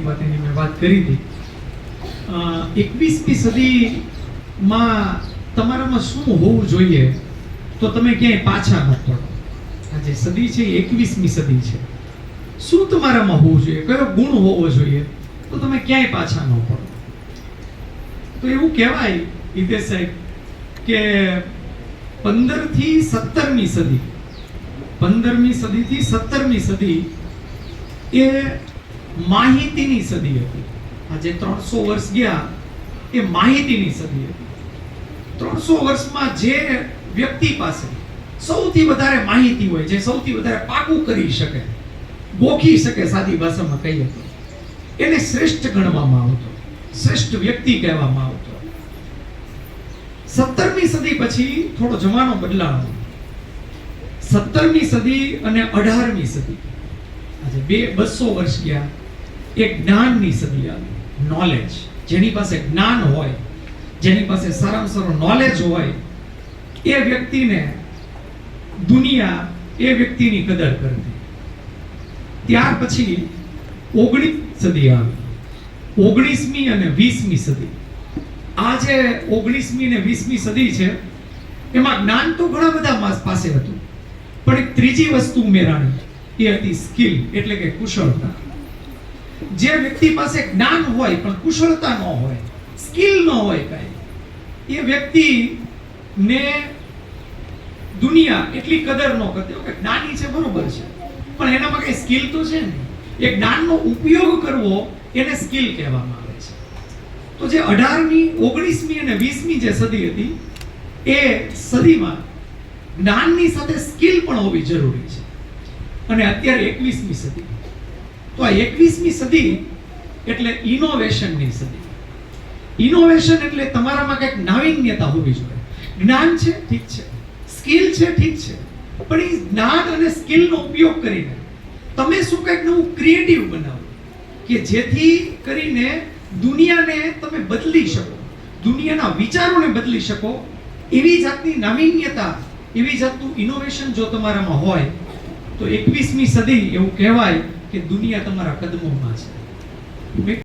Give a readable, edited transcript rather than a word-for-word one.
વાત એની મેં વાત કરી હતી. 21મી સદીમાં તમારામાં શું હોવું જોઈએ તો તમે ક્યાંય પાછા ન પડો. આ જે સદી છે એ 21મી સદી છે. શું તમારામાં હોવું જોઈએ, કયો ગુણ હોવો જોઈએ તો તમે ક્યાંય પાછા ન પડો? તો એવું કહેવાય હિતેશ સાહેબ કે 15 થી 17મી સદી, 15મી સદીથી 17મી સદી એ માહિતીની સદી હતી. આ જે 300 વર્ષ ગયા એ માહિતીની સદી હતી. 300 વર્ષમાં જે વ્યક્તિ પાસે સૌથી વધારે માહિતી હોય, જે સૌથી વધારે પાકું કરી શકે, ગોખી શકે, સાદી ભાષામાં કહીએ તો એને શ્રેષ્ઠ ગણવામાં આવતો, શ્રેષ્ઠ વ્યક્તિ કહેવામાં આવતો. 17મી સદી પછી થોડો જમાનો બદલાયો. 17મી સદી અને 18મી સદી, આજે 200 વર્ષ ગયા, એ જ્ઞાનની સદી આવી. નોલેજ, જેની પાસે જ્ઞાન હોય, જેની પાસે સારામાં સારું નોલેજ હોય, એ વ્યક્તિને દુનિયા એ વ્યક્તિની કદર કરતી. ત્યાર પછી 19મી સદી આવી. 19મી અને 20મી સદી. આ જે 19મી અને 20મી સદી છે એમાં જ્ઞાન તો ઘણા બધા પાસે હતું, પણ એક ત્રીજી વસ્તુ ઉમેરાણી, એ હતી સ્કિલ, એટલે કે કુશળતા. જે વ્યક્તિ પાસે જ્ઞાન હોય પણ કુશળતા ન હોય, સ્કિલ ન હોય કઈ, એ વ્યક્તિને દુનિયા એટલી કદર ન કરતી. કે જ્ઞાની છે બરોબર છે, પણ એનામાં કઈ સ્કિલ તો છે ને. એ જ્ઞાનનો ઉપયોગ કરવો એને સ્કિલ કહેવામાં આવે છે. તો જે 18મી, 19મી અને 20મી જે સદી હતી, એ સદીમાં જ્ઞાનની સાથે સ્કિલ પણ હોવી જરૂરી છે. અને અત્યારે 21મી સદી. તો આ 21મી સદી એટલે ઇનોવેશનની સદી. ઇનોવેશન એટલે તમારામાં કંઈક નાવીન્યતા હોવી જોઈએ. જ્ઞાન છે ઠીક છે, સ્કિલ છે ઠીક છે, પણ એ જ્ઞાન અને સ્કિલનો ઉપયોગ કરીને તમે શું કંઈક નવું ક્રિએટિવ બનાવો કે જેથી કરીને દુનિયાને તમે બદલી શકો, દુનિયાના વિચારોને બદલી શકો. એવી જાતની નાવીન્યતા, એવી જાતનું ઇનોવેશન જો તમારામાં હોય તો 21મી સદી એવું કહેવાય કે દુનિયા તમારા કદમોમાં છે.